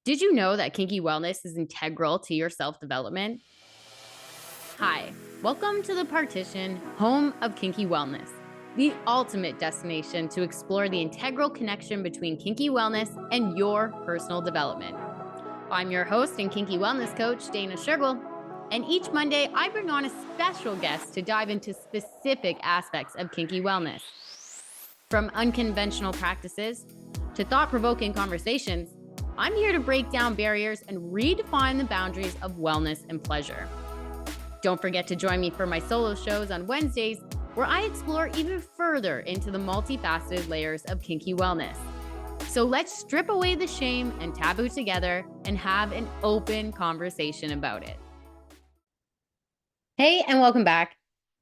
Did you know that kinky wellness is integral to your self-development? Hi, welcome to the Partition, home of kinky wellness, the ultimate destination to explore the integral connection between kinky wellness and your personal development. I'm your host and kinky wellness coach, Dana Shergill, and each Monday I bring on a special guest to dive into specific aspects of kinky wellness. From unconventional practices to thought-provoking conversations, I'm here to break down barriers and redefine the boundaries of wellness and pleasure. Don't forget to join me for my solo shows on Wednesdays, where I explore even further into the multifaceted layers of kinky wellness. So let's strip away the shame and taboo together and have an open conversation about it. Hey, and welcome back.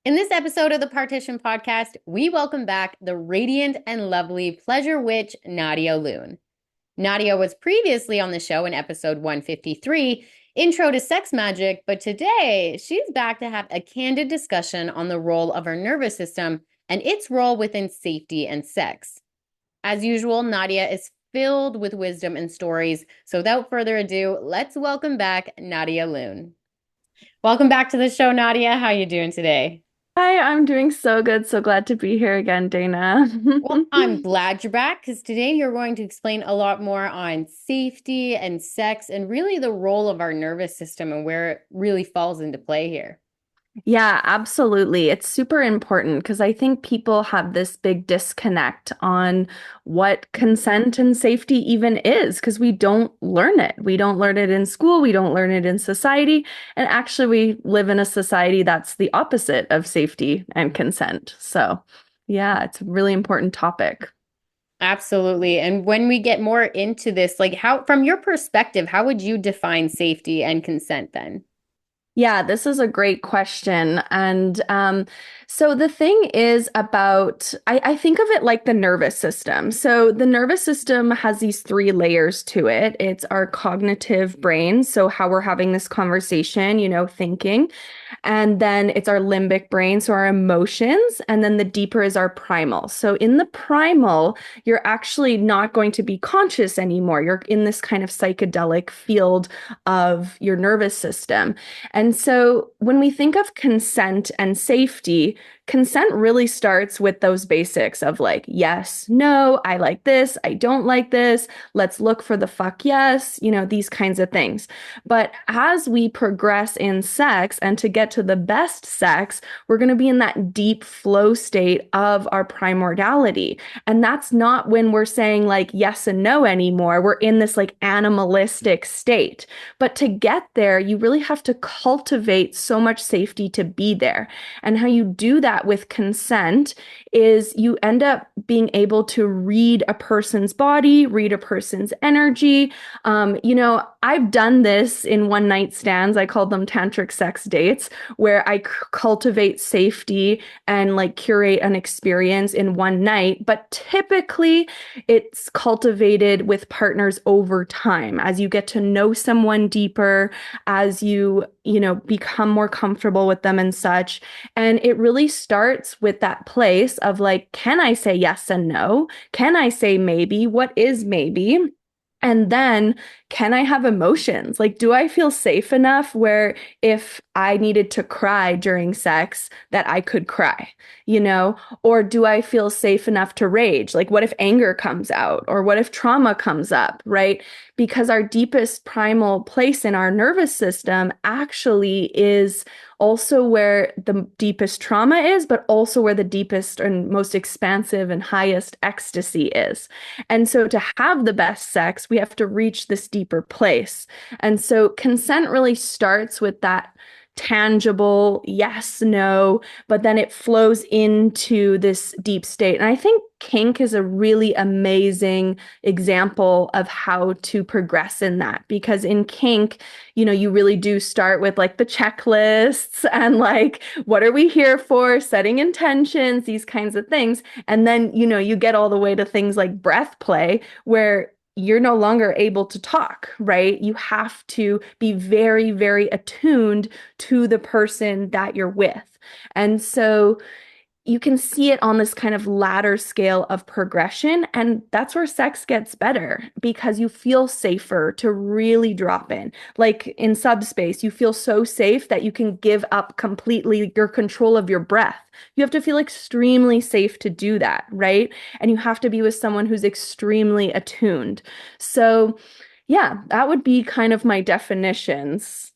In this episode of the Partition Podcast, we welcome back the radiant and lovely Pleasure Witch Nadia Lune. Nadia was previously on the show in episode 153, Intro to Sex Magic, but today she's back to have a candid discussion on the role of our nervous system and its role within safety and sex. As usual, Nadia is filled with wisdom and stories, so without further ado, let's welcome back Nadia Lune. Welcome back to the show, Nadia. How are you doing today? Hi, I'm doing so good. So glad to be here again, Dana. Well, I'm glad you're back because today you're going to explain a lot more on safety and sex and really the role of our nervous system and where it really falls into play here. Yeah, absolutely. It's super important because I think people have this big disconnect on what consent and safety even is because we don't learn it. We don't learn it in school. We don't learn it in society. And actually, we live in a society that's the opposite of safety and consent. So, yeah, it's a really important topic. Absolutely. And when we get more into this, like from your perspective, how would you define safety and consent then? Yeah, this is a great question. And so the thing is I think of it like the nervous system. So the nervous system has these three layers to it. It's our cognitive brain. So how we're having this conversation, thinking. And then it's our limbic brain, so our emotions. And then the deeper is our primal. So in the primal, you're actually not going to be conscious anymore. You're in this kind of psychedelic field of your nervous system. And so when we think of consent and safety, consent really starts with those basics of like, yes, no, I like this, I don't like this, let's look for the fuck yes, these kinds of things. But as we progress in sex and to get to the best sex, we're going to be in that deep flow state of our primordiality. And that's not when we're saying like yes and no anymore. We're in this like animalistic state. But to get there, you really have to cultivate so much safety to be there. And how you do that with consent is you end up being able to read a person's body, read a person's energy. I've done this in one night stands. I call them Tantric Sex dates, where I cultivate safety and like curate an experience in one night. But typically it's cultivated with partners over time as you get to know someone deeper, as you become more comfortable with them and such. And it really starts with that place of like, can I say yes and no? Can I say maybe? What is maybe? And then, can I have emotions? Like, do I feel safe enough where if I needed to cry during sex, that I could cry, Or do I feel safe enough to rage? Like, what if anger comes out? Or what if trauma comes up, right? Because our deepest primal place in our nervous system actually is also where the deepest trauma is, but also where the deepest and most expansive and highest ecstasy is. And so to have the best sex, we have to reach this deeper place. And so consent really starts with that tangible yes, no, but then it flows into this deep state. And I think kink is a really amazing example of how to progress in that, because in kink, you really do start with like the checklists and like, what are we here for? Setting intentions, these kinds of things. And then, you get all the way to things like breath play, where you're no longer able to talk, right? You have to be very, very attuned to the person that you're with. And so you can see it on this kind of ladder scale of progression. And that's where sex gets better because you feel safer to really drop in. Like in subspace, you feel so safe that you can give up completely your control of your breath. You have to feel extremely safe to do that, right? And you have to be with someone who's extremely attuned. So, yeah, that would be kind of my definitions.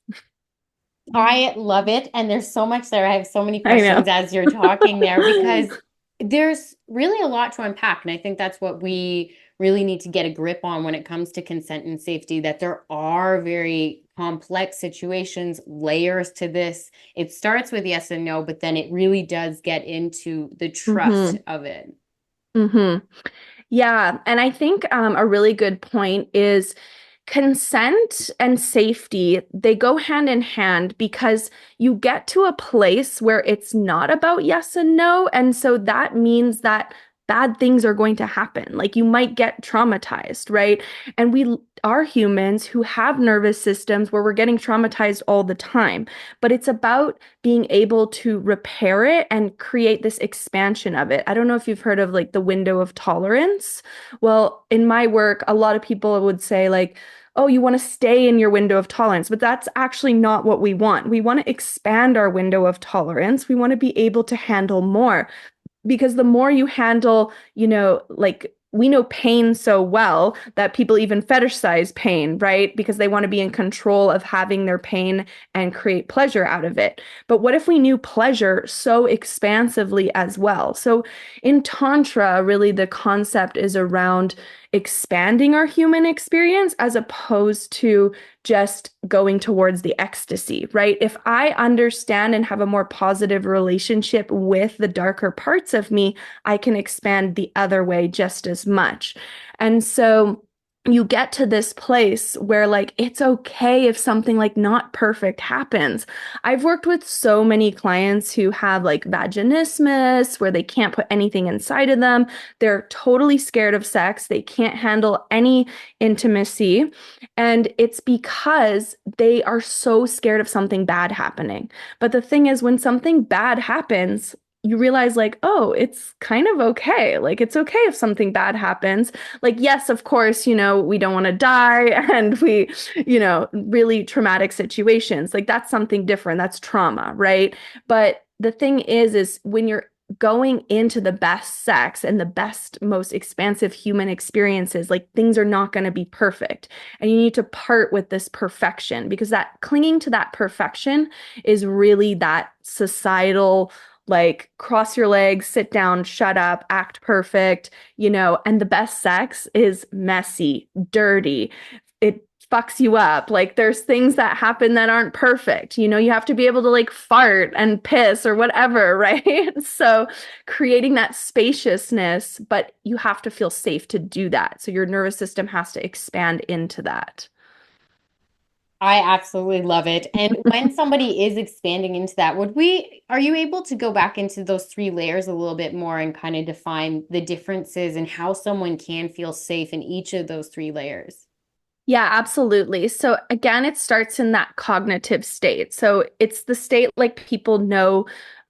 I love it. And there's so much there. I have so many I know. questions as you're talking there because there's really a lot to unpack. And I think that's what we really need to get a grip on when it comes to consent and safety, that there are very complex situations, layers to this. It starts with yes and no, but then it really does get into the trust of it. Mm-hmm. Yeah. And I think a really good point is consent and safety, they go hand in hand because you get to a place where it's not about yes and no. And so that means that bad things are going to happen. Like you might get traumatized, right? And we are humans who have nervous systems where we're getting traumatized all the time. But it's about being able to repair it and create this expansion of it. I don't know if you've heard of like the window of tolerance. Well, in my work, a lot of people would say like, oh, you want to stay in your window of tolerance, but that's actually not what we want. We want to expand our window of tolerance. We want to be able to handle more because the more you handle, like we know pain so well that people even fetishize pain, right? Because they want to be in control of having their pain and create pleasure out of it. But what if we knew pleasure so expansively as well? So in Tantra, really the concept is around expanding our human experience as opposed to just going towards the ecstasy, right? If I understand and have a more positive relationship with the darker parts of me, I can expand the other way just as much. And so you get to this place where like it's okay if something like not perfect happens. I've worked with so many clients who have like vaginismus where they can't put anything inside of them. They're totally scared of sex. They can't handle any intimacy. And it's because they are so scared of something bad happening. But the thing is, when something bad happens, you realize like, oh, it's kind of okay. Like, it's okay if something bad happens. Like, yes, of course, we don't want to die and really traumatic situations. Like, that's something different. That's trauma, right? But the thing is when you're going into the best sex and the best, most expansive human experiences, like things are not going to be perfect. And you need to part with this perfection because that clinging to that perfection is really that societal like cross your legs, sit down, shut up, act perfect, and the best sex is messy, dirty. It fucks you up. Like there's things that happen that aren't perfect. You have to be able to like fart and piss or whatever, right? So creating that spaciousness, but you have to feel safe to do that. So your nervous system has to expand into that. I absolutely love it. And when somebody is expanding into that, are you able to go back into those three layers a little bit more and kind of define the differences and how someone can feel safe in each of those three layers? Yeah, absolutely. So again, it starts in that cognitive state. So it's the state like people know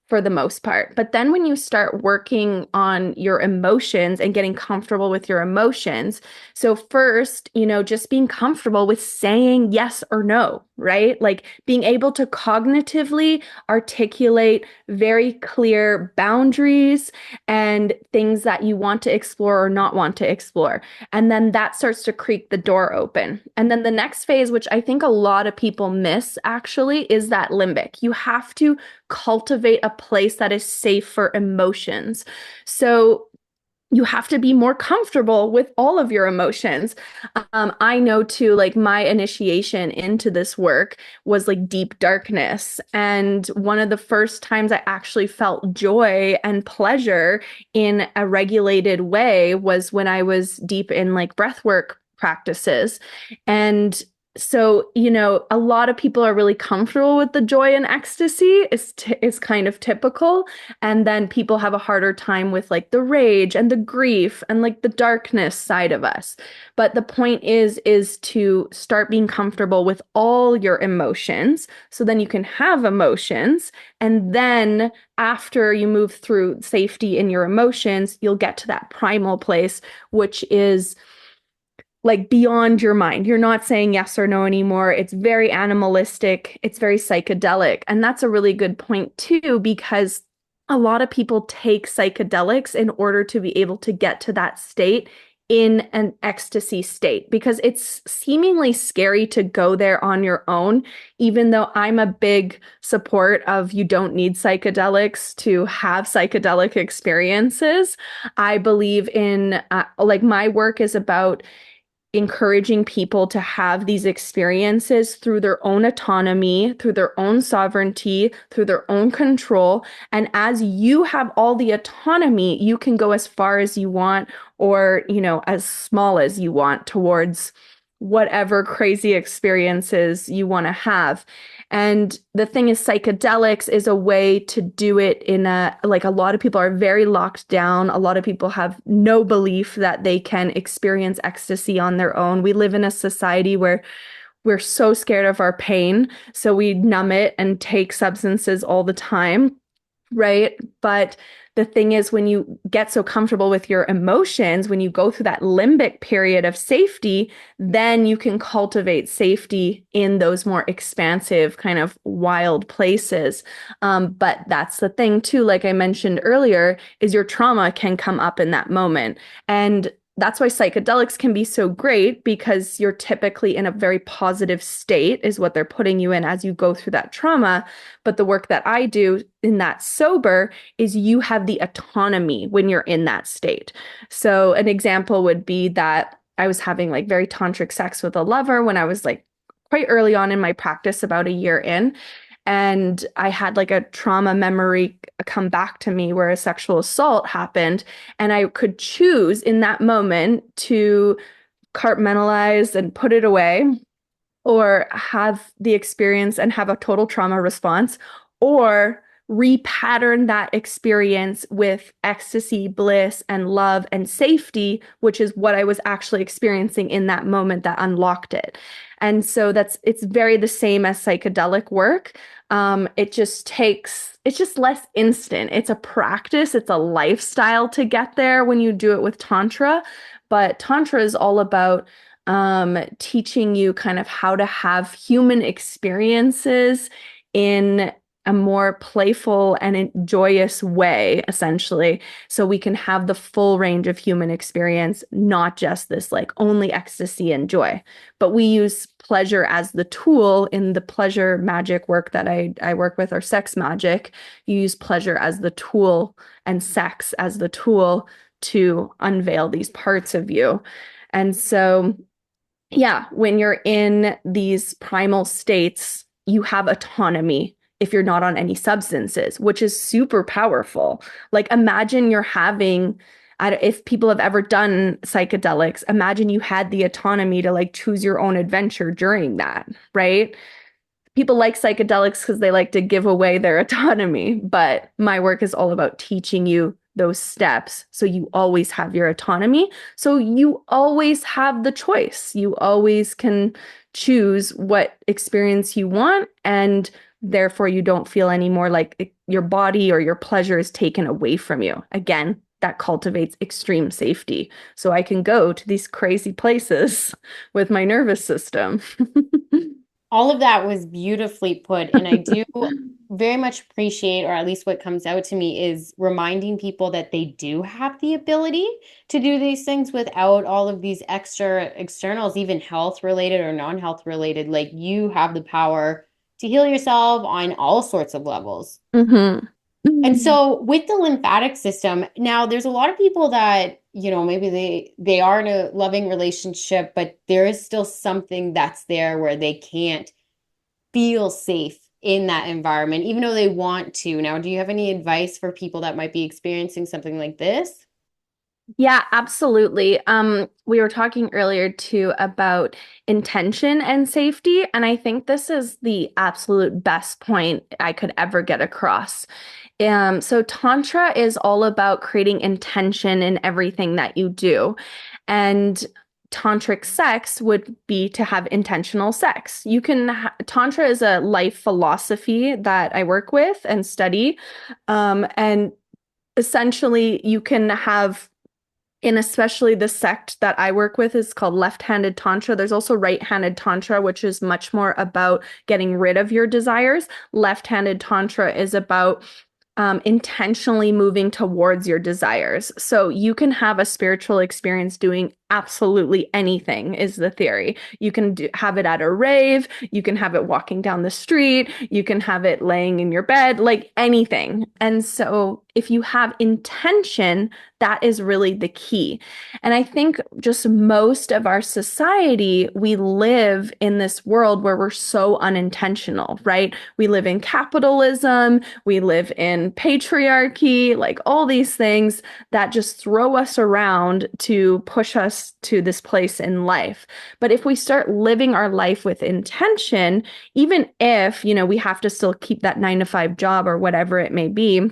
for the most part. But then when you start working on your emotions and getting comfortable with your emotions, so first, just being comfortable with saying yes or no, right? Like being able to cognitively articulate very clear boundaries and things that you want to explore or not want to explore. And then that starts to creak the door open. And then the next phase, which I think a lot of people miss actually, is that limbic. You have to cultivate a place that is safe for emotions. So you have to be more comfortable with all of your emotions. I know too, like my initiation into this work was like deep darkness. And one of the first times I actually felt joy and pleasure in a regulated way was when I was deep in like breath work practices. And So, a lot of people are really comfortable with the joy and ecstasy is kind of typical. And then people have a harder time with like the rage and the grief and like the darkness side of us. But the point is to start being comfortable with all your emotions. So then you can have emotions. And then after you move through safety in your emotions, you'll get to that primal place, which is like beyond your mind. You're not saying yes or no anymore. It's very animalistic, it's very psychedelic. And that's a really good point too, because a lot of people take psychedelics in order to be able to get to that state in an ecstasy state because it's seemingly scary to go there on your own, even though I'm a big support of you don't need psychedelics to have psychedelic experiences. I believe in like my work is about encouraging people to have these experiences through their own autonomy, through their own sovereignty, through their own control. And as you have all the autonomy, you can go as far as you want or, as small as you want towards whatever crazy experiences you want to have. And the thing is, psychedelics is a way to do it in like a lot of people are very locked down. A lot of people have no belief that they can experience ecstasy on their own. We live in a society where we're so scared of our pain, so we numb it and take substances all the time, right? But the thing is, when you get so comfortable with your emotions, when you go through that limbic period of safety, then you can cultivate safety in those more expansive, kind of wild places. But that's the thing too, like I mentioned earlier, is your trauma can come up in that moment. And that's why psychedelics can be so great because you're typically in a very positive state, is what they're putting you in as you go through that trauma. But the work that I do in that sober is you have the autonomy when you're in that state. So, an example would be that I was having like very tantric sex with a lover when I was like quite early on in my practice, about a year in. And I had like a trauma memory come back to me where a sexual assault happened. And I could choose in that moment to compartmentalize and put it away, or have the experience and have a total trauma response, or repattern that experience with ecstasy, bliss, and love and safety, which is what I was actually experiencing in that moment that unlocked it. And so it's very the same as psychedelic work. It's just less instant. It's a practice, it's a lifestyle to get there when you do it with Tantra. But Tantra is all about teaching you kind of how to have human experiences in a more playful and joyous way, essentially, so we can have the full range of human experience, not just this like only ecstasy and joy. But we use pleasure as the tool in the pleasure magic work that I work with, or sex magic. You use pleasure as the tool and sex as the tool to unveil these parts of you. And so yeah, when you're in these primal states, you have autonomy if you're not on any substances, which is super powerful. Like imagine you're having, if people have ever done psychedelics, imagine you had the autonomy to like choose your own adventure during that, right? People like psychedelics because they like to give away their autonomy, but my work is all about teaching you those steps so you always have your autonomy. So you always have the choice. You always can choose what experience you want, and therefore you don't feel anymore like your body or your pleasure is taken away from you. Again, that cultivates extreme safety. So I can go to these crazy places with my nervous system. All of that was beautifully put. And I do very much appreciate, or at least what comes out to me is reminding people that they do have the ability to do these things without all of these extra externals, even health related or non-health related. Like you have the power to heal yourself on all sorts of levels. Mm-hmm. And so with the lymphatic system, now there's a lot of people that, maybe they are in a loving relationship, but there is still something that's there where they can't feel safe in that environment, even though they want to. Now, do you have any advice for people that might be experiencing something like this? Yeah, absolutely. We were talking earlier too about intention and safety, and I think this is the absolute best point I could ever get across. So Tantra is all about creating intention in everything that you do. And Tantric sex would be to have intentional sex. Tantra is a life philosophy that I work with and study. And essentially, you can have and especially the sect that I work with is called left-handed tantra. There's also right-handed tantra, which is much more about getting rid of your desires. Left-handed tantra is about intentionally moving towards your desires. So you can have a spiritual experience doing absolutely anything, is the theory. You can have it at a rave, you can have it walking down the street, you can have it laying in your bed, like anything. And so if you have intention, that is really the key. And I think just most of our society, we live in this world where we're so unintentional, right? We live in capitalism, we live in patriarchy, like all these things that just throw us around to push us to this place in life. But if we start living our life with intention, even if, we have to still keep that 9 to 5 job or whatever it may be,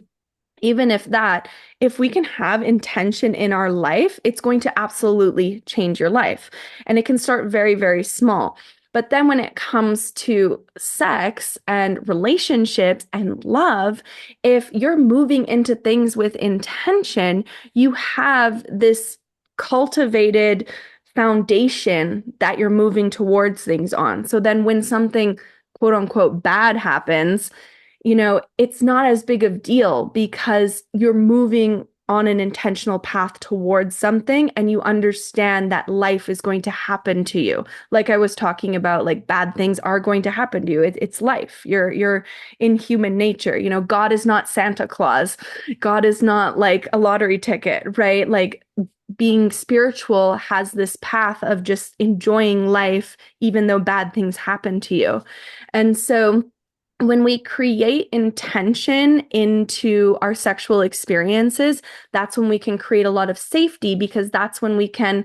even if we can have intention in our life, it's going to absolutely change your life. And it can start very, very small. But then when it comes to sex and relationships and love, if you're moving into things with intention, you have this cultivated foundation that you're moving towards things on. So then when something quote unquote bad happens, it's not as big of deal because you're moving on an intentional path towards something and you understand that life is going to happen to you. Like I was talking about, like bad things are going to happen to you. It's life. You're in human nature. God is not Santa Claus. God is not like a lottery ticket, right? Like being spiritual has this path of just enjoying life even though bad things happen to you. And so when we create intention into our sexual experiences, that's when we can create a lot of safety because that's when we can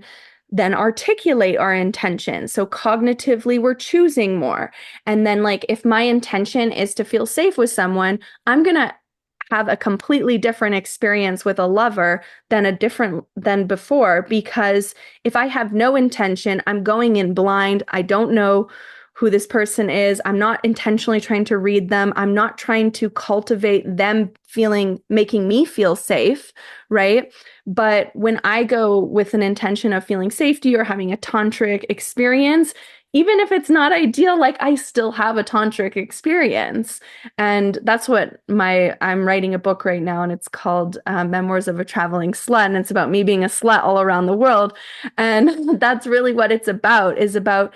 then articulate our intention. So cognitively, we're choosing more. And then, like, if my intention is to feel safe with someone, I'm going to have a completely different experience with a lover than before because if I have no intention, I'm going in blind. I don't know who this person is. I'm not intentionally trying to read them. I'm not trying to cultivate them making me feel safe, right? But when I go with an intention of feeling safety or having a tantric experience, even if it's not ideal, like I still have a tantric experience. And that's what I'm writing a book right now, and it's called Memoirs of a Traveling Slut. And it's about me being a slut all around the world. And that's really what it's about, is about,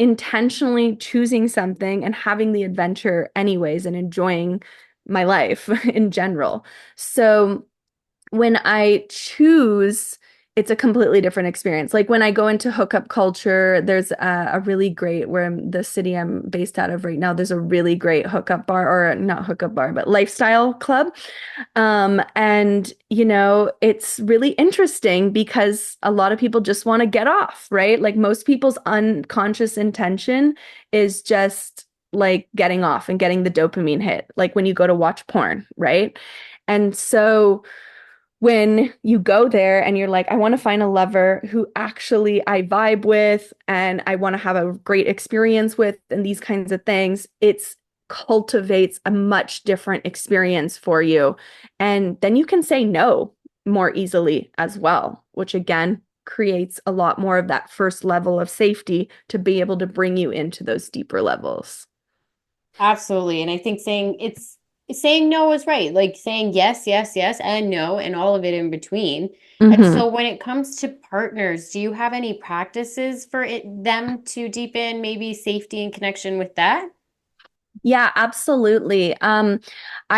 intentionally choosing something and having the adventure anyways and enjoying my life in general. So when I choose, it's a completely different experience. Like when I go into hookup culture, there's a really great, the city I'm based out of right now, there's a really great hookup bar, or not hookup bar, but lifestyle club. And, it's really interesting because a lot of people just want to get off, right? Like most people's unconscious intention is just like getting off and getting the dopamine hit, like when you go to watch porn, right? And so when you go there and you're like, I want to find a lover who actually I vibe with and I want to have a great experience with, and these kinds of things, it's cultivates a much different experience for you. And then you can say no more easily as well, which again creates a lot more of that first level of safety to be able to bring you into those deeper levels. Absolutely. And I think saying no is right. Like saying yes, yes, yes, and no, and all of it in between. And Mm-hmm. so when it comes to partners, do you have any practices for them to deepen maybe safety and connection with that? Yeah, absolutely. I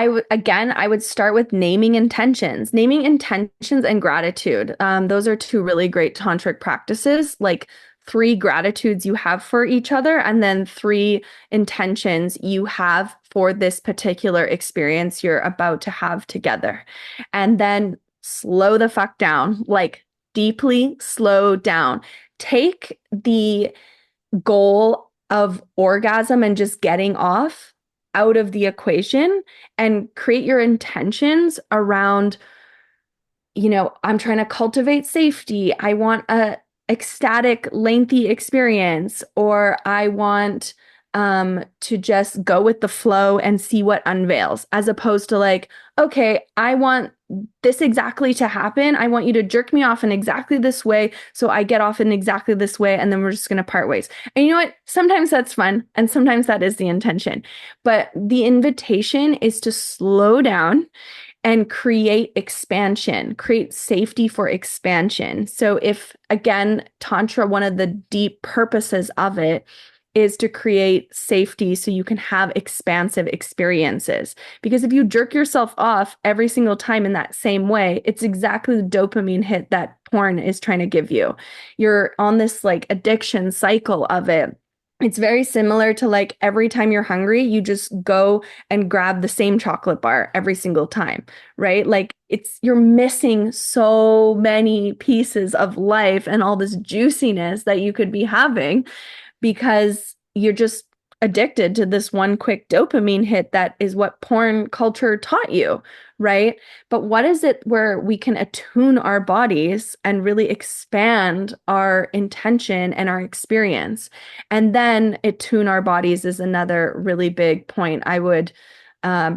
would start with naming intentions and gratitude. Those are two really great tantric practices, like 3 gratitudes you have for each other, and then 3 intentions you have for this particular experience you're about to have together. And then slow the fuck down, like deeply slow down. Take the goal of orgasm and just getting off out of the equation and create your intentions around, I'm trying to cultivate safety. I want a ecstatic, lengthy experience, or I want to just go with the flow and see what unveils, as opposed to like, okay, I want this exactly to happen. I want you to jerk me off in exactly this way, so I get off in exactly this way, and then we're just going to part ways. And you know what? Sometimes that's fun, and sometimes that is the intention. But the invitation is to slow down and create expansion, create safety for expansion. So if, again, Tantra, one of the deep purposes of it is to create safety so you can have expansive experiences. Because if you jerk yourself off every single time in that same way, it's exactly the dopamine hit that porn is trying to give you. You're on this like addiction cycle of it. It's very similar to like every time you're hungry, you just go and grab the same chocolate bar every single time, right? Like you're missing so many pieces of life and all this juiciness that you could be having because you're just addicted to this one quick dopamine hit that is what porn culture taught you, right? But what is it where we can attune our bodies and really expand our intention and our experience? And then attune our bodies is another really big point I would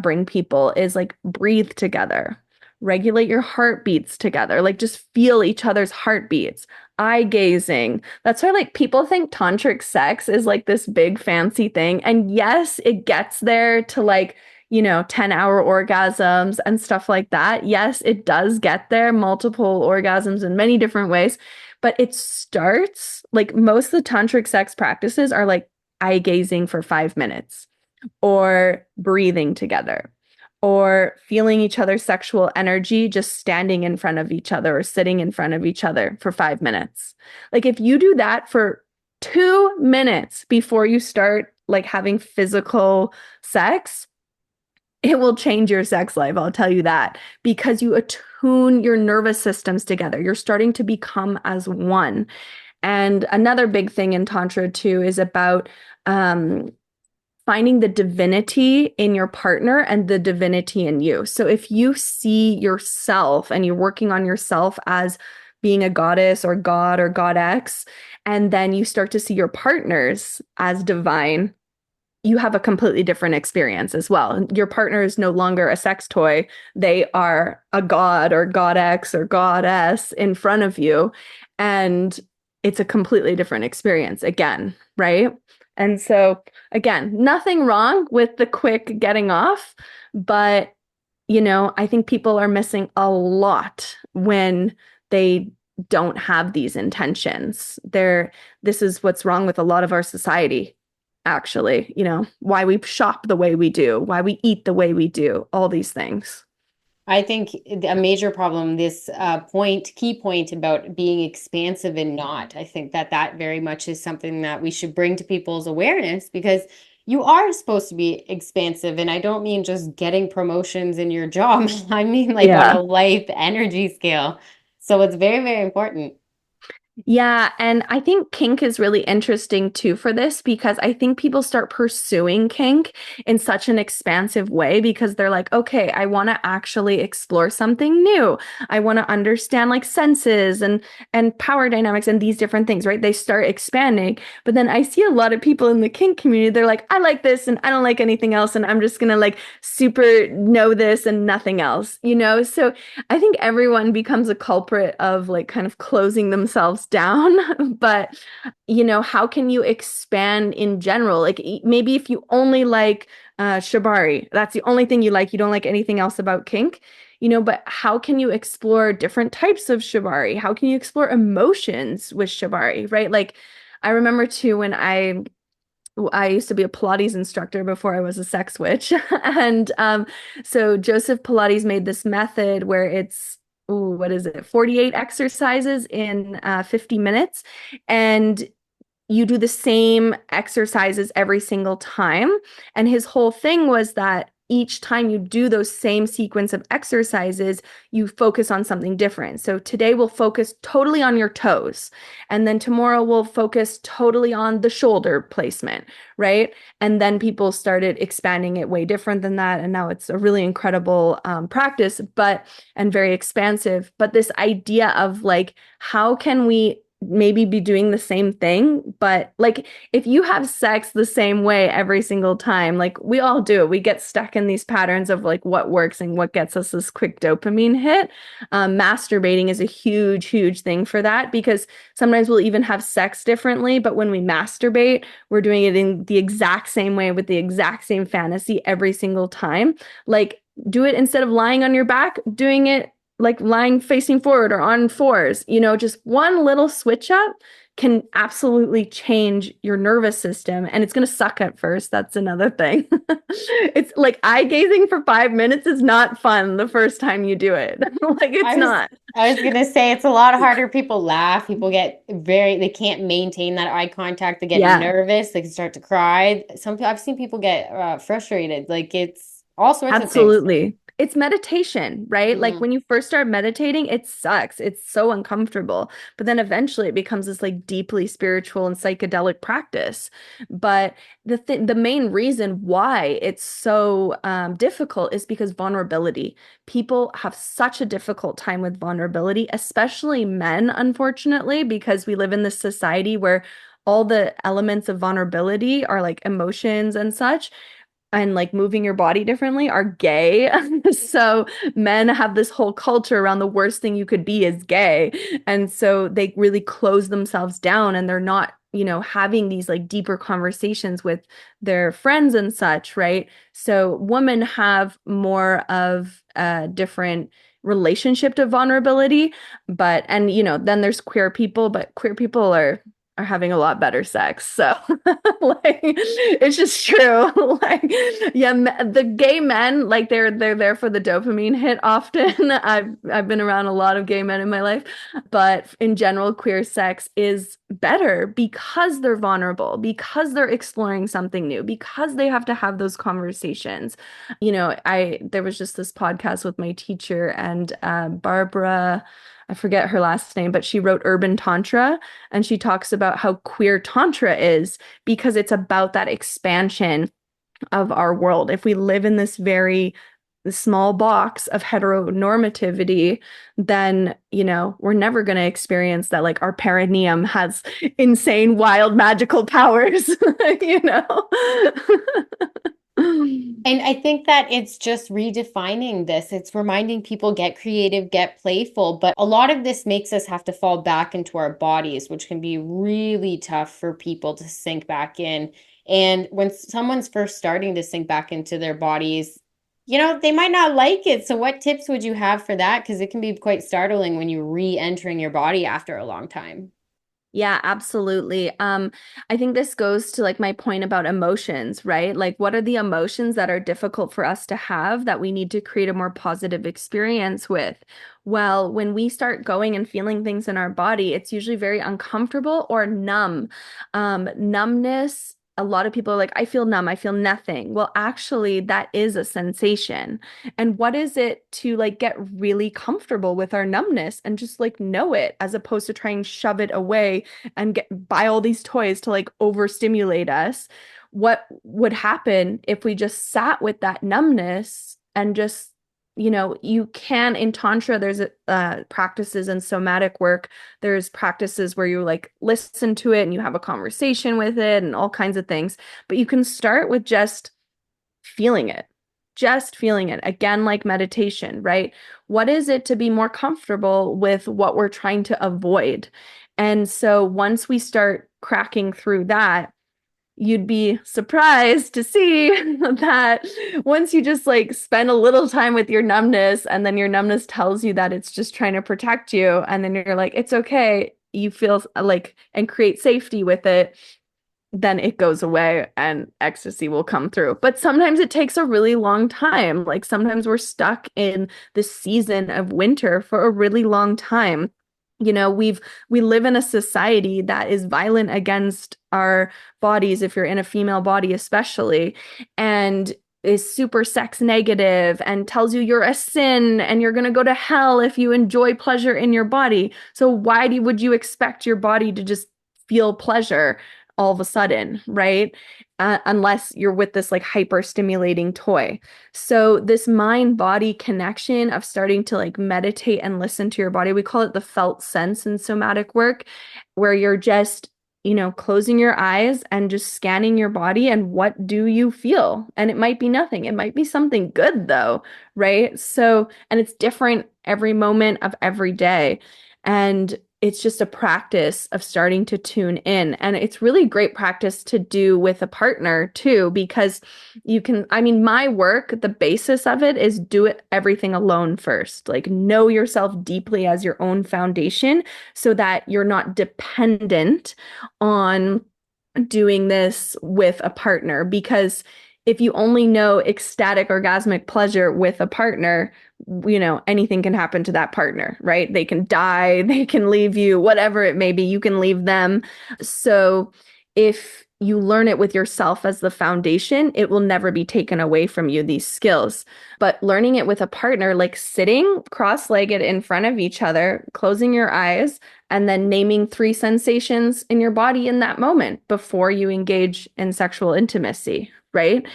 bring people is like breathe together. Regulate your heartbeats together. Like just feel each other's heartbeats. Eye gazing. That's why like people think tantric sex is like this big fancy thing. And yes, it gets there to like, 10-hour orgasms and stuff like that. Yes, it does get there, multiple orgasms in many different ways. But it starts like most of the tantric sex practices are like eye gazing for 5 minutes or breathing together, or feeling each other's sexual energy just standing in front of each other or sitting in front of each other for 5 minutes. Like if you do that for 2 minutes before you start like having physical sex, it will change your sex life, I'll tell you that, because you attune your nervous systems together. You're starting to become as one. And another big thing in Tantra too is about finding the divinity in your partner and the divinity in you. So if you see yourself and you're working on yourself as being a goddess or god or goddess, and then you start to see your partners as divine, you have a completely different experience as well. Your partner is no longer a sex toy. They are a god or goddess or goddess in front of you. And it's a completely different experience again, right? And so, again, nothing wrong with the quick getting off, but, I think people are missing a lot when they don't have these intentions. This is what's wrong with a lot of our society, actually, why we shop the way we do, why we eat the way we do, all these things. I think a major problem, this key point about being expansive and not, I think that very much is something that we should bring to people's awareness, because you are supposed to be expansive. And I don't mean just getting promotions in your job. I mean like on a life energy scale. So it's very, very important. Yeah, and I think kink is really interesting too for this, because I think people start pursuing kink in such an expansive way because they're like, okay, I want to actually explore something new. I want to understand like senses and power dynamics and these different things, right? They start expanding. But then I see a lot of people in the kink community, they're like, I like this and I don't like anything else, and I'm just gonna like super know this and nothing else, So I think everyone becomes a culprit of like kind of closing themselves down. But how can you expand in general? Like maybe if you only like shibari, that's the only thing you like, you don't like anything else about kink, but how can you explore different types of shibari? How can you explore emotions with shibari, right? Like I remember too when I used to be a Pilates instructor before I was a sex witch. And so Joseph Pilates made this method where it's, what is it, 48 exercises in 50 minutes. And you do the same exercises every single time. And his whole thing was that each time you do those same sequence of exercises, you focus on something different. So today we'll focus totally on your toes. And then tomorrow we'll focus totally on the shoulder placement, right? And then people started expanding it way different than that. And now it's a really incredible practice, and very expansive. But this idea of like, how can we maybe be doing the same thing, but like if you have sex the same way every single time, like we all do, we get stuck in these patterns of like what works and what gets us this quick dopamine hit. Masturbating is a huge, huge thing for that, because sometimes we'll even have sex differently, but when we masturbate, we're doing it in the exact same way with the exact same fantasy every single time. Like, do it instead of lying on your back, doing it like lying facing forward or on fours, just one little switch up can absolutely change your nervous system. And it's going to suck at first. That's another thing. It's like eye gazing for 5 minutes is not fun the first time you do it. Like it's I was not. I was gonna say it's a lot harder. People laugh. People they can't maintain that eye contact. They get Yeah. nervous. They can start to cry. I've seen people get frustrated. Like it's all sorts of things. Absolutely. It's meditation, right? Like Mm. when you first start meditating, it sucks. It's so uncomfortable. But then eventually it becomes this like deeply spiritual and psychedelic practice. But the main reason why it's so difficult is because vulnerability. People have such a difficult time with vulnerability, especially men, unfortunately, because we live in this society where all the elements of vulnerability are like emotions and such, and like moving your body differently are gay. So men have this whole culture around the worst thing you could be is gay. And so they really close themselves down, and they're not, having these like deeper conversations with their friends and such, right? So women have more of a different relationship to vulnerability, then there's queer people, but queer people are having a lot better sex. So like it's just true. Like yeah, the gay men, like they're there for the dopamine hit often. I've been around a lot of gay men in my life, but in general queer sex is better because they're vulnerable, because they're exploring something new, because they have to have those conversations. I there was just this podcast with my teacher, and Barbara, I forget her last name, but she wrote Urban Tantra, and she talks about how queer Tantra is because it's about that expansion of our world. If we live in this very small box of heteronormativity, then, we're never going to experience that, like our perineum has insane, wild, magical powers, you know? And I think that it's just redefining this. It's reminding people get creative, get playful. But a lot of this makes us have to fall back into our bodies, which can be really tough for people to sink back in. And when someone's first starting to sink back into their bodies, they might not like it. So what tips would you have for that? Because it can be quite startling when you're re-entering your body after a long time. Yeah, absolutely. I think this goes to like my point about emotions, right? Like, what are the emotions that are difficult for us to have that we need to create a more positive experience with? Well, when we start going and feeling things in our body, it's usually very uncomfortable or numb. Numbness, a lot of people are like, I feel numb, I feel nothing. Well, actually, that is a sensation. And what is it to like get really comfortable with our numbness and just like know it, as opposed to trying to shove it away and buy all these toys to like overstimulate us? What would happen if we just sat with that numbness and just, you can in Tantra, there's practices in somatic work. There's practices where you like listen to it and you have a conversation with it and all kinds of things. But you can start with feeling it, just feeling it. Again, like meditation, right? What is it to be more comfortable with what we're trying to avoid? And so once we start cracking through that, you'd be surprised to see that once you just like spend a little time with your numbness, and then your numbness tells you that it's just trying to protect you, and then you're like, it's okay, you feel like, and create safety with it, then it goes away and ecstasy will come through. But sometimes it takes a really long time. Like sometimes we're stuck in the season of winter for a really long time. We live in a society that is violent against our bodies, if you're in a female body especially. And is super sex negative and tells you you're a sin and you're going to go to hell if you enjoy pleasure in your body. So would you expect your body to just feel pleasure all of a sudden, right? Unless you're with this like hyper stimulating toy. So this mind body connection of starting to like meditate and listen to your body, we call it the felt sense in somatic work, where you're just closing your eyes and just scanning your body and what do you feel? And it might be nothing. It might be something good though, right? So, and it's different every moment of every day. And it's just a practice of starting to tune in. And it's really great practice to do with a partner too, because my work, the basis of it is do it everything alone first. Like know yourself deeply as your own foundation so that you're not dependent on doing this with a partner. Because if you only know ecstatic orgasmic pleasure with a partner, anything can happen to that partner, right? They can die, they can leave you, whatever it may be, you can leave them. So if you learn it with yourself as the foundation, it will never be taken away from you, these skills. But learning it with a partner, like sitting cross-legged in front of each other, closing your eyes, and then naming 3 sensations in your body in that moment before you engage in sexual intimacy, right?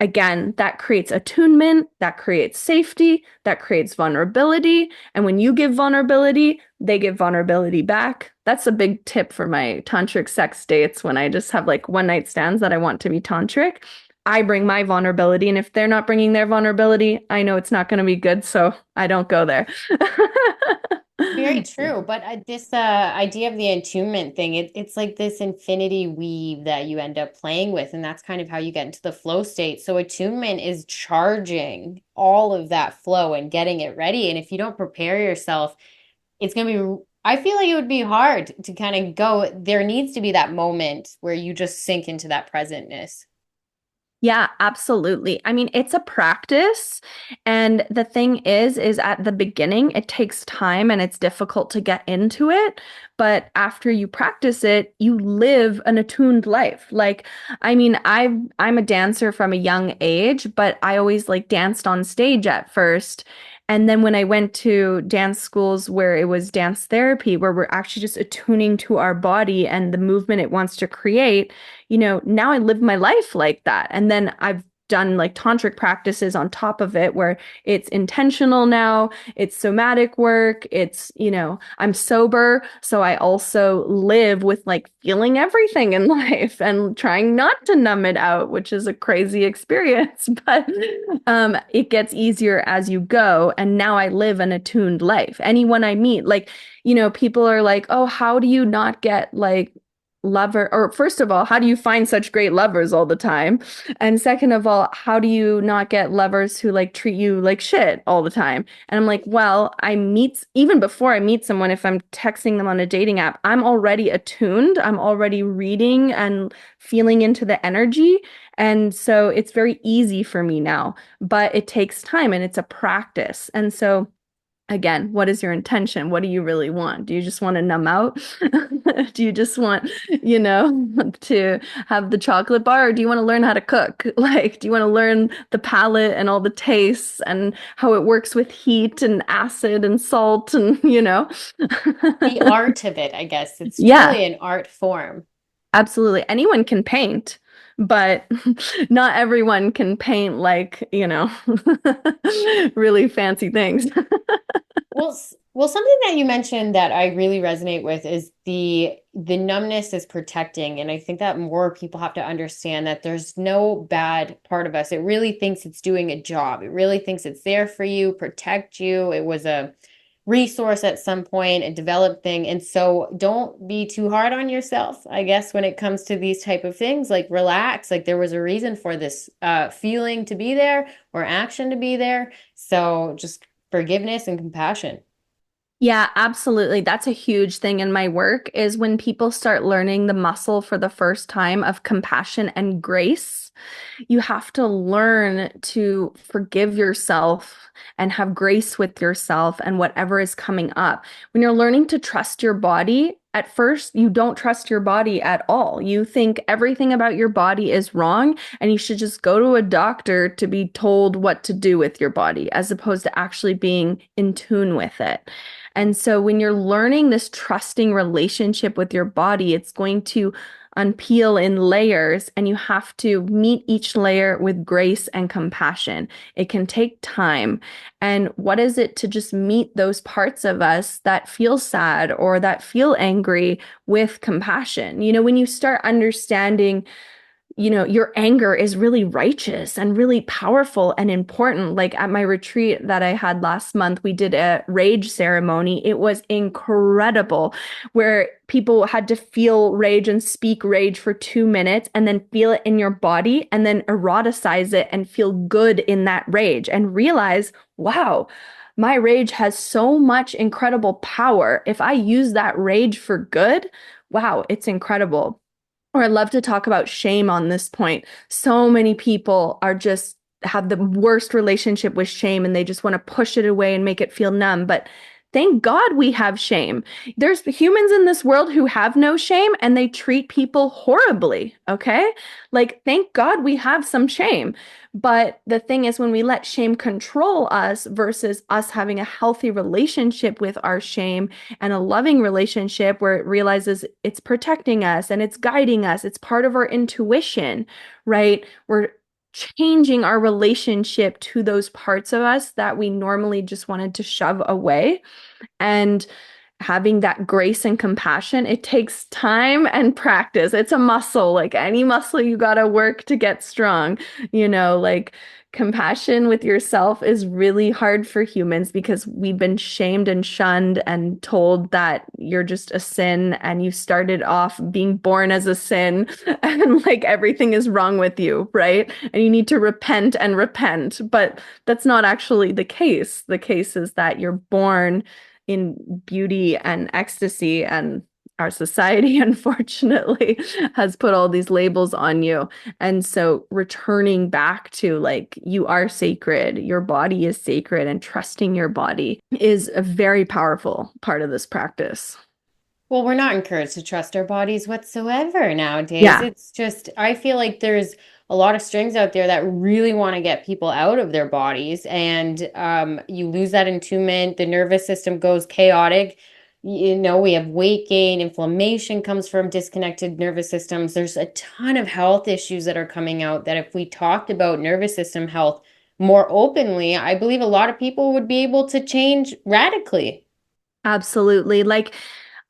Again, that creates attunement, that creates safety, that creates vulnerability. And when you give vulnerability, they give vulnerability back. That's a big tip for my tantric sex dates when I just have like one night stands that I want to be tantric. I bring my vulnerability, and if they're not bringing their vulnerability, I know it's not going to be good, so I don't go there. Very true. But this idea of the attunement thing, it's like this infinity weave that you end up playing with. And that's kind of how you get into the flow state. So attunement is charging all of that flow and getting it ready. And if you don't prepare yourself, it's going to be, I feel like it would be hard to kind of go. There needs to be that moment where you just sink into that presentness. Yeah, absolutely. I mean, it's a practice. And the thing is at the beginning, it takes time and it's difficult to get into it. But after you practice it, you live an attuned life. Like, I mean, I'm a dancer from a young age, but I always like danced on stage at first. And then when I went to dance schools where it was dance therapy, where we're actually just attuning to our body and the movement it wants to create, now I live my life like that. And then I've done like tantric practices on top of it where it's intentional now, it's somatic work, it's, I'm sober. So I also live with like feeling everything in life and trying not to numb it out, which is a crazy experience, but it gets easier as you go. And now I live an attuned life. Anyone I meet, like, people are like, oh, how do you not get like lover, or first of all, how do you find such great lovers all the time? And second of all, how do you not get lovers who like treat you like shit all the time? And I'm like, well, even before I meet someone, if I'm texting them on a dating app, I'm already attuned. I'm already reading and feeling into the energy. And so it's very easy for me now, but it takes time and it's a practice. And so again, what is your intention? What do you really want? Do you just want to numb out? Do you just want, to have the chocolate bar, or do you want to learn how to cook? Like, do you want to learn the palate and all the tastes and how it works with heat and acid and salt and, The art of it, I guess. It's Yeah, truly an art form. absolutely. Anyone can paint, but not everyone can paint like, really fancy things. Well, something that you mentioned that I really resonate with is the numbness is protecting, and I think that more people have to understand that there's no bad part of us. It really thinks it's doing a job. It really thinks it's there for you, protect you. It was a resource at some point, a developed thing, and so don't be too hard on yourself. I guess when it comes to these type of things, like relax. Like there was a reason for this feeling to be there or action to be there. So just forgiveness and compassion. Yeah, absolutely. That's a huge thing in my work is when people start learning the muscle for the first time of compassion and grace. You have to learn to forgive yourself and have grace with yourself and whatever is coming up. When you're learning to trust your body, at first you don't trust your body at all. You think everything about your body is wrong and you should just go to a doctor to be told what to do with your body, as opposed to actually being in tune with it. And so when you're learning this trusting relationship with your body, it's going to unpeel in layers, and you have to meet each layer with grace and compassion. It can take time. And what is it to just meet those parts of us that feel sad or that feel angry with compassion? When you start understanding, your anger is really righteous and really powerful and important. Like at my retreat that I had last month, we did a rage ceremony. It was incredible, where people had to feel rage and speak rage for 2 minutes and then feel it in your body and then eroticize it and feel good in that rage and realize, wow, my rage has so much incredible power. If I use that rage for good, wow, it's incredible. Or I love to talk about shame on this point. So many people are just have the worst relationship with shame, and they just want to push it away and make it feel numb. But thank God we have shame. There's humans in this world who have no shame and they treat people horribly. Okay. Like, thank God we have some shame. But the thing is, when we let shame control us versus us having a healthy relationship with our shame and a loving relationship where it realizes it's protecting us and it's guiding us, it's part of our intuition, right? We're changing our relationship to those parts of us that we normally just wanted to shove away. And having that grace and compassion, it takes time and practice. It's a muscle, like any muscle, you got to work to get strong. Like compassion with yourself is really hard for humans because we've been shamed and shunned and told that you're just a sin and you started off being born as a sin and like everything is wrong with you, right? And you need to repent and repent. But that's not actually the case. The case is that you're born in beauty and ecstasy, and our society unfortunately has put all these labels on you. And so returning back to like, you are sacred, your body is sacred, and trusting your body is a very powerful part of this practice. Well, we're not encouraged to trust our bodies whatsoever nowadays. Yeah. It's just, I feel like there's a lot of strings out there that really want to get people out of their bodies, and you lose that attunement. The nervous system goes chaotic. We have weight gain, inflammation comes from disconnected nervous systems. There's a ton of health issues that are coming out that if we talked about nervous system health more openly, I believe a lot of people would be able to change radically. Absolutely. Like,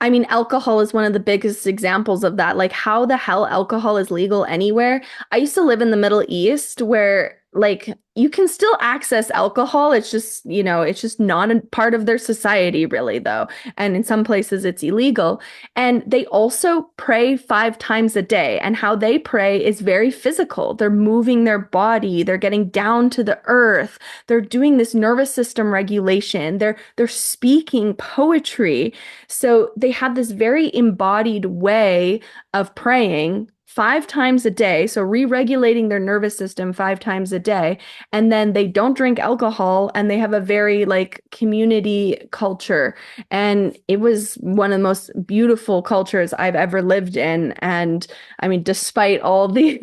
I mean, alcohol is one of the biggest examples of that. Like, how the hell alcohol is legal anywhere? I used to live in the Middle East where, like, you can still access alcohol. It's just not a part of their society, really, though. And in some places, it's illegal. And they also pray 5 times a day. And how they pray is very physical. They're moving their body, they're getting down to the earth, they're doing this nervous system regulation, they're speaking poetry. So they have this very embodied way of praying 5 times a day. So re-regulating their nervous system 5 times a day. And then they don't drink alcohol, and they have a very like community culture. And it was one of the most beautiful cultures I've ever lived in. And I mean, despite all the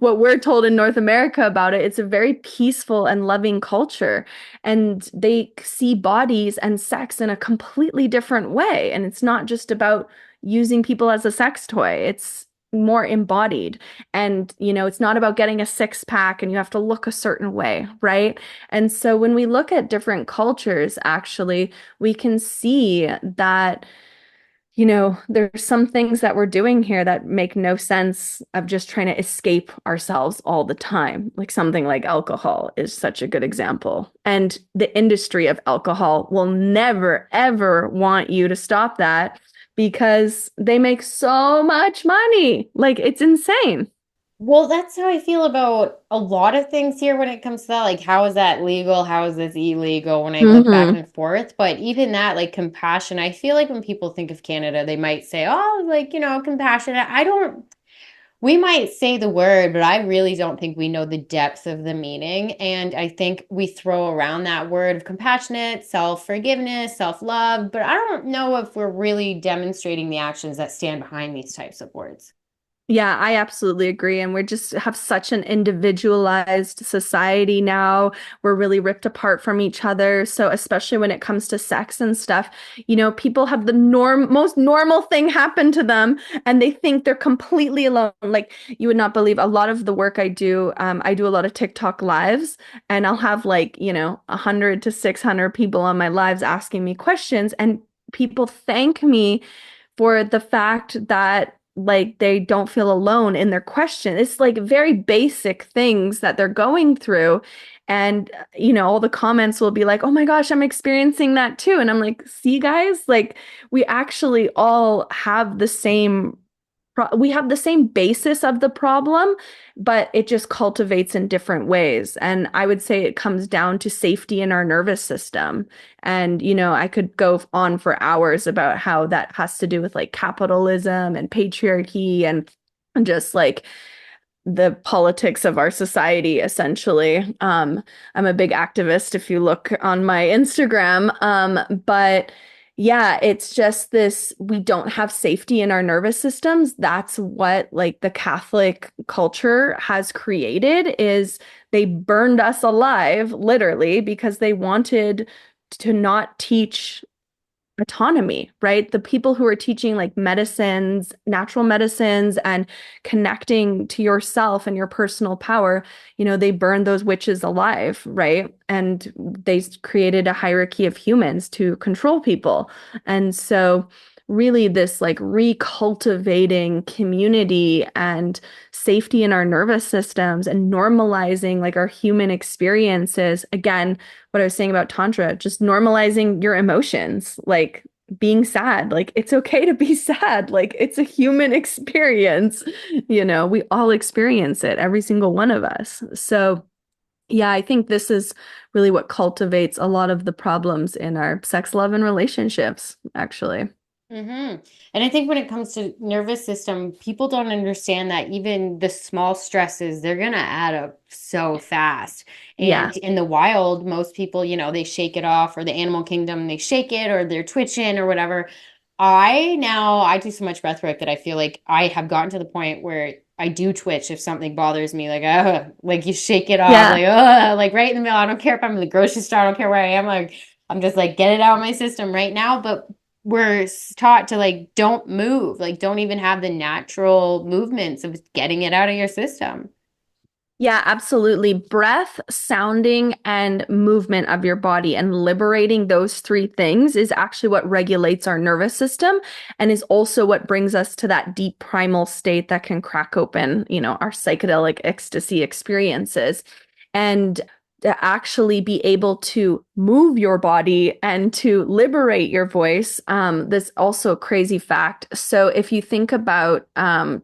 what we're told in North America about it, it's a very peaceful and loving culture. And they see bodies and sex in a completely different way. And it's not just about using people as a sex toy. It's more embodied. And, it's not about getting a 6-pack and you have to look a certain way, right? And so when we look at different cultures, actually, we can see that, there's some things that we're doing here that make no sense of just trying to escape ourselves all the time. Like something like alcohol is such a good example. And the industry of alcohol will never, ever want you to stop that because they make so much money. Like, it's insane. Well, that's how I feel about a lot of things here when it comes to that. Like, how is that legal? How is this illegal? When I look back Hmm. and forth. But even that, like, compassion, I feel like when people think of Canada, they might say, oh, like, compassionate. I don't. We might say the word, but I really don't think we know the depth of the meaning. And I think we throw around that word of compassionate, self-forgiveness, self-love, but I don't know if we're really demonstrating the actions that stand behind these types of words. Yeah, I absolutely agree. And we just have such an individualized society now. We're really ripped apart from each other. So especially when it comes to sex and stuff, people have the most normal thing happen to them and they think they're completely alone. Like you would not believe a lot of the work I do. I do a lot of TikTok lives and I'll have 100 to 600 people on my lives asking me questions and people thank me for the fact that they don't feel alone in their question. It's like very basic things that they're going through. And, all the comments will be like, oh my gosh, I'm experiencing that too. And I'm like, see, guys, like we actually all have the same we have the same basis of the problem, but it just cultivates in different ways. And I would say it comes down to safety in our nervous system. And, I could go on for hours about how that has to do with like capitalism and patriarchy and just like the politics of our society, essentially. I'm a big activist if you look on my Instagram. But yeah, it's just this, we don't have safety in our nervous systems. That's what like the Catholic culture has created is they burned us alive, literally, because they wanted to not teach autonomy, right? The people who are teaching like medicines, natural medicines, and connecting to yourself and your personal power, they burned those witches alive, right? And they created a hierarchy of humans to control people. And so, really, this like recultivating community and safety in our nervous systems and normalizing like our human experiences. Again, what I was saying about Tantra, just normalizing your emotions, like being sad. Like it's okay to be sad. Like it's a human experience. We all experience it, every single one of us. So, yeah, I think this is really what cultivates a lot of the problems in our sex, love, and relationships, actually. Mm-hmm. And I think when it comes to nervous system, people don't understand that even the small stresses, they're gonna add up so fast. Yeah. And in the wild, most people, they shake it off, or the animal kingdom, they shake it, or they're twitching or whatever. I do so much breath work that I feel like I have gotten to the point where I do twitch if something bothers me, like you shake it off, Yeah. like right in the middle. I don't care if I'm in the grocery store, I don't care where I am, like I'm just like get it out of my system right now. But we're taught to like don't move, like don't even have the natural movements of getting it out of your system. Yeah, absolutely. Breath, sounding, and movement of your body and liberating those three things is actually what regulates our nervous system and is also what brings us to that deep primal state that can crack open, our psychedelic ecstasy experiences. And to actually be able to move your body and to liberate your voice. This also a crazy fact. So if you think about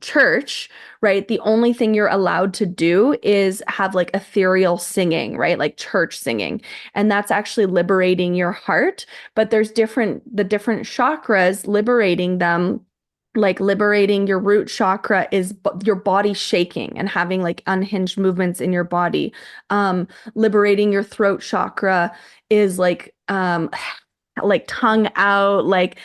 church, right, the only thing you're allowed to do is have like ethereal singing, right, like church singing, and that's actually liberating your heart. But there's the different chakras, liberating them, like liberating your root chakra is your body shaking and having like unhinged movements in your body. Liberating your throat chakra is like tongue out, like,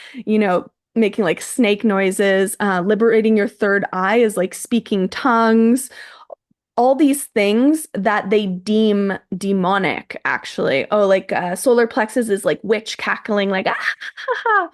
making like snake noises. Liberating your third eye is like speaking tongues, all these things that they deem demonic, actually. Oh, like solar plexus is like witch cackling, like ah.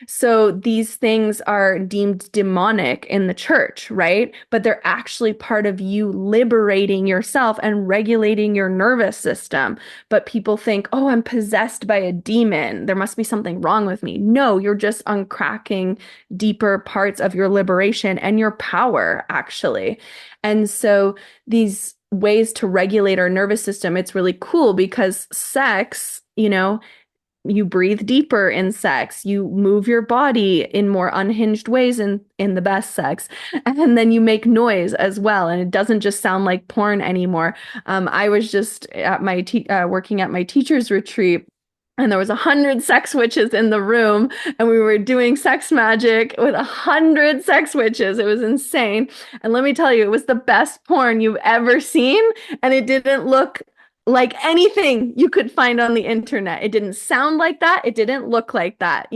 So these things are deemed demonic in the church, right? But they're actually part of you liberating yourself and regulating your nervous system. But people think, oh, I'm possessed by a demon. There must be something wrong with me. No, you're just uncracking deeper parts of your liberation and your power, actually. And so these ways to regulate our nervous system, it's really cool because sex, you breathe deeper in sex, you move your body in more unhinged ways in the best sex, and then you make noise as well, and it doesn't just sound like porn anymore. I was just at my working at my teacher's retreat, and there was 100 sex witches in the room, and we were doing sex magic with 100 sex witches. It was insane. And let me tell you, it was the best porn you've ever seen, and it didn't look like anything you could find on the internet. It didn't sound like that. It didn't look like that.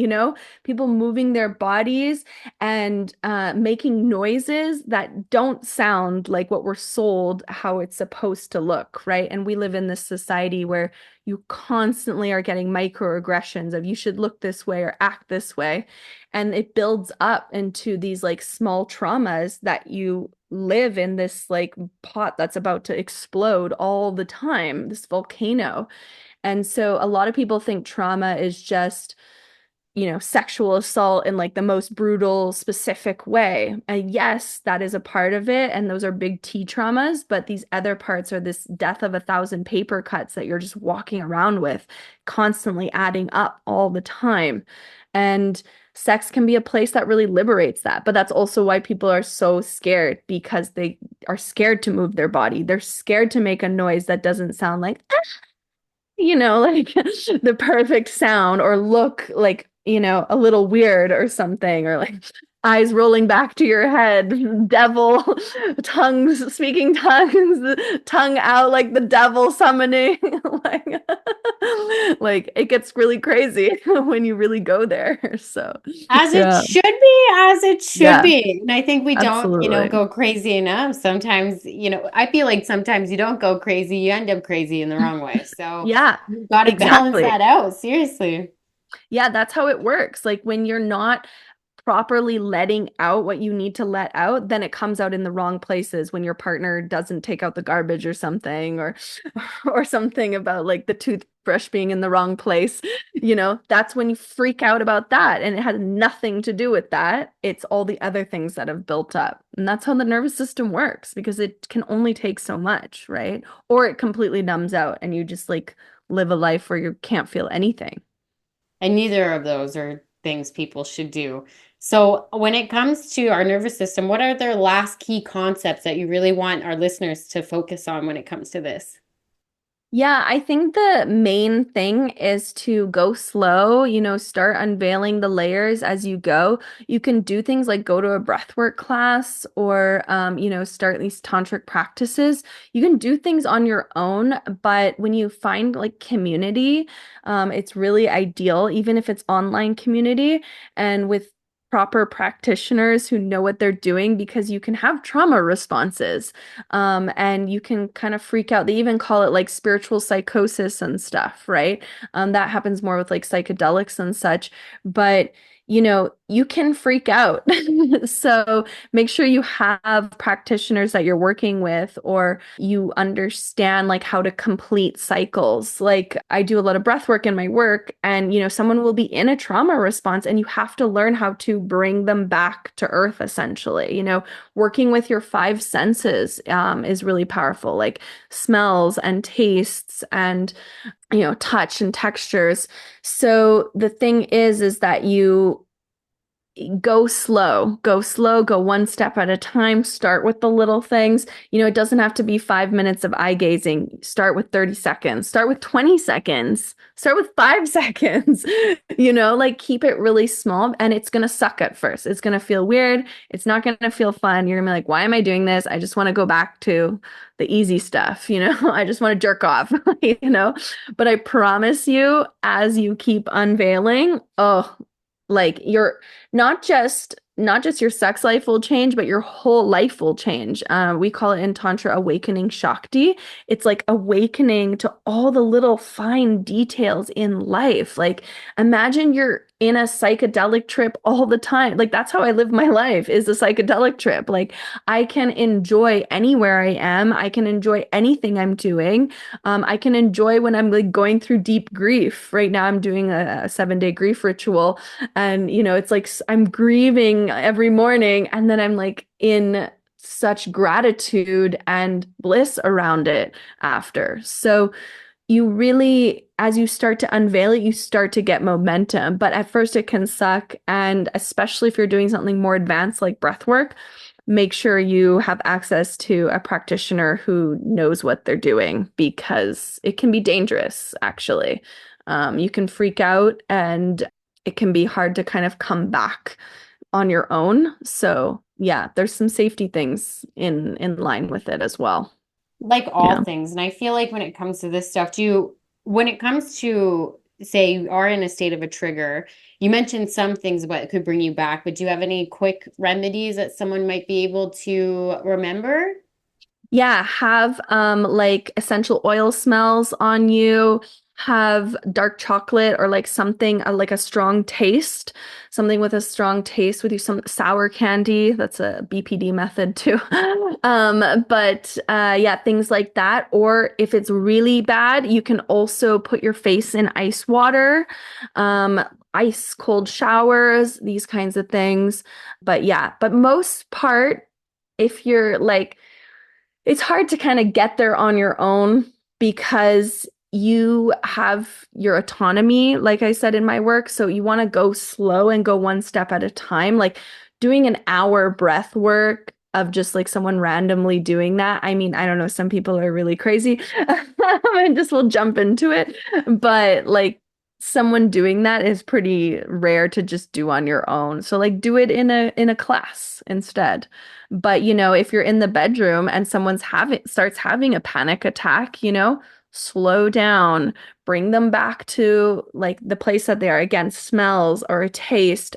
People moving their bodies and making noises that don't sound like what we're sold how it's supposed to look, right? And we live in this society where you constantly are getting microaggressions of you should look this way or act this way. And it builds up into these like small traumas that you live in this like pot that's about to explode all the time, this volcano. And so a lot of people think trauma is just sexual assault in like the most brutal, specific way. And yes, that is a part of it. And those are big T traumas. But these other parts are this death of 1,000 paper cuts that you're just walking around with, constantly adding up all the time. And sex can be a place that really liberates that. But that's also why people are so scared, because they are scared to move their body. They're scared to make a noise that doesn't sound like, like the perfect sound, or look like, a little weird or something, or like eyes rolling back to your head, devil, tongues, speaking tongues, tongue out like the devil summoning. like, like it gets really crazy when you really go there. So, As it yeah, should be, as it should yeah, be. And I think we don't, absolutely. go crazy enough. Sometimes, I feel like sometimes you don't go crazy, you end up crazy in the wrong way. So Yeah, you've got to balance exactly. that out, seriously. Yeah, that's how it works. Like when you're not properly letting out what you need to let out, then it comes out in the wrong places when your partner doesn't take out the garbage or something, or or something about like the toothbrush being in the wrong place. That's when you freak out about that. And it has nothing to do with that. It's all the other things that have built up. And that's how the nervous system works, because it can only take so much, right? Or it completely numbs out and you just like live a life where you can't feel anything. And neither of those are things people should do. So, when it comes to our nervous system, what are their last key concepts that you really want our listeners to focus on when it comes to this? Yeah, I think the main thing is to go slow, start unveiling the layers as you go. You can do things like go to a breathwork class, or, start these tantric practices. You can do things on your own, but when you find like community, it's really ideal, even if it's online community and with proper practitioners who know what they're doing, because you can have trauma responses, and you can kind of freak out. They even call it like spiritual psychosis and stuff, right? That happens more with like psychedelics and such. But you can freak out. So make sure you have practitioners that you're working with, or you understand like how to complete cycles. Like I do a lot of breath work in my work, and someone will be in a trauma response and you have to learn how to bring them back to earth, essentially. Working with your five senses is really powerful, like smells and tastes and touch and textures. So the thing is that you go slow, go one step at a time, start with the little things. It doesn't have to be 5 minutes of eye gazing. Start with 30 seconds, start with 20 seconds, start with 5 seconds, like keep it really small, and it's going to suck at first. It's going to feel weird. It's not going to feel fun. You're going to be like, why am I doing this? I just want to go back to the easy stuff, I just want to jerk off, but I promise you, as you keep unveiling, oh, like you're not just your sex life will change, but your whole life will change. We call it in Tantra awakening Shakti. It's like awakening to all the little fine details in life. Like imagine you're in a psychedelic trip all the time. Like that's how I live my life, is a psychedelic trip. Like I can enjoy anywhere I am. I can enjoy anything I'm doing. I can enjoy when I'm like going through deep grief. Right now I'm doing a 7-day grief ritual, and it's like I'm grieving every morning, and then I'm like in such gratitude and bliss around it after. So you really, as you start to unveil it, you start to get momentum, but at first it can suck. And especially if you're doing something more advanced like breath work, make sure you have access to a practitioner who knows what they're doing, because it can be dangerous, actually. You can freak out and it can be hard to kind of come back on your own. So yeah, there's some safety things in line with it as well. Like all Yeah. things. And I feel like when it comes to this stuff, when it comes to, say, you are in a state of a trigger, you mentioned some things what could bring you back, but do you have any quick remedies that someone might be able to remember? Yeah, have like essential oil smells on you, have dark chocolate or like something like a strong taste, something with a strong taste with you, some sour candy. That's a BPD method too. But yeah, things like that. Or if it's really bad, you can also put your face in ice water, um, ice cold showers, these kinds of things. But yeah, but most part, if you're like it's hard to kind of get there on your own because you have your autonomy, like I said in my work. So you want to go slow and go one step at a time. Like doing an hour breath work of just like someone randomly doing that. I mean, I don't know, some people are really crazy and just will jump into it. But like someone doing that is pretty rare to just do on your own. So like do it in a class instead. But, if you're in the bedroom and someone's starts having a panic attack, slow down, bring them back to like the place that they are. Again, smells or a taste.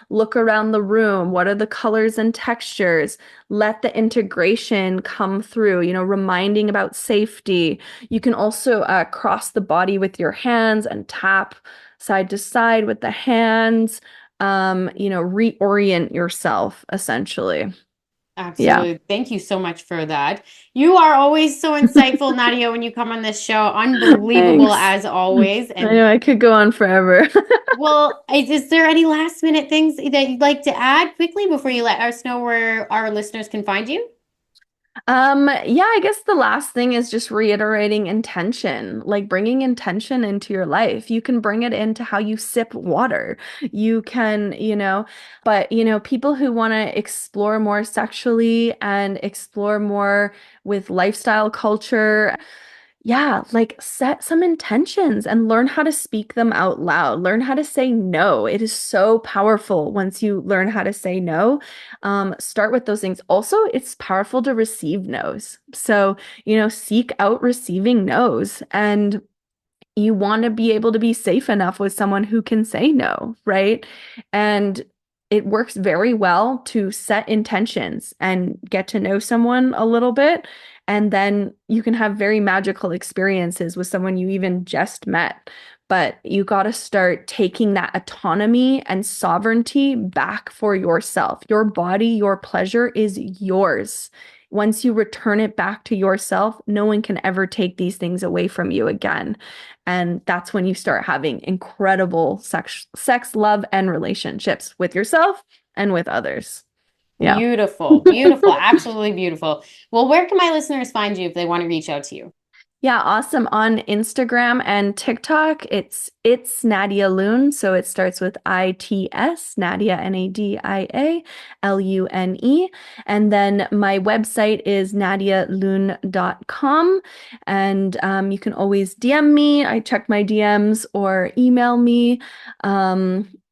Look around the room. What are the colors and textures? Let the integration come through, reminding about safety. You can also cross the body with your hands and tap side to side with the hands. Reorient yourself essentially. Yeah. Absolutely. Thank you so much for that. You are always so insightful, Nadia, when you come on this show. Unbelievable Thanks. as always. I And know I could go on forever. well, is there any last minute things that you'd like to add quickly before you let us know where our listeners can find you? Yeah, I guess the last thing is just reiterating intention, like bringing intention into your life. You can bring it into how you sip water. You can, but people who want to explore more sexually and explore more with lifestyle culture, yeah, like set some intentions and learn how to speak them out loud. Learn how to say no. It is so powerful once you learn how to say no. Start with those things. Also, it's powerful to receive no's. So, seek out receiving no's and you want to be able to be safe enough with someone who can say no, right? And it works very well to set intentions and get to know someone a little bit. And then you can have very magical experiences with someone you even just met. But you got to start taking that autonomy and sovereignty back for yourself. Your body, your pleasure is yours. Once you return it back to yourself, no one can ever take these things away from you again. And that's when you start having incredible sex, love, and relationships with yourself and with others. Yeah. Beautiful, beautiful, absolutely beautiful. Well, where can my listeners find you if they want to reach out to you? Yeah, awesome. On Instagram and TikTok, it's Nadia Lune. So it starts with ITS, Nadia, NadiaLune. And then my website is nadialune.com. And you can always DM me. I check my DMs or email me.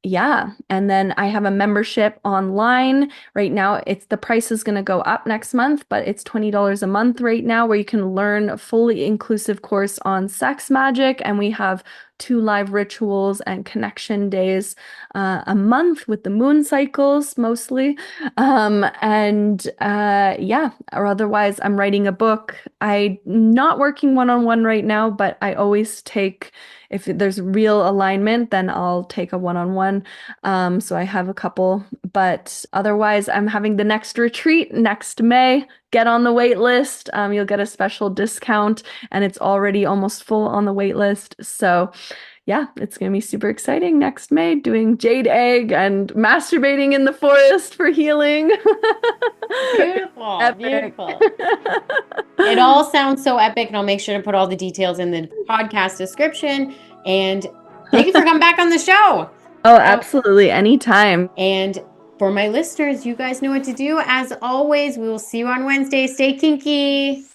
Yeah. And then I have a membership online. Right now, the price is going to go up next month, but it's $20 a month right now where you can learn a fully inclusive course on sex magic. And we have 2 live rituals and connection days a month with the moon cycles mostly. Yeah, or otherwise I'm writing a book. I'm not working one-on-one right now, but I always take if there's real alignment, then I'll take a one-on-one. So I have a couple, but otherwise I'm having the next retreat next May. Get on the wait list. You'll get a special discount and it's already almost full on the wait list. So yeah, it's going to be super exciting next May doing Jade Egg and masturbating in the forest for healing. Beautiful, Epic. beautiful. It all sounds so epic, and I'll make sure to put all the details in the podcast description. And thank you for coming back on the show. Oh, absolutely. Anytime. And for my listeners, you guys know what to do. As always, we will see you on Wednesday. Stay kinky.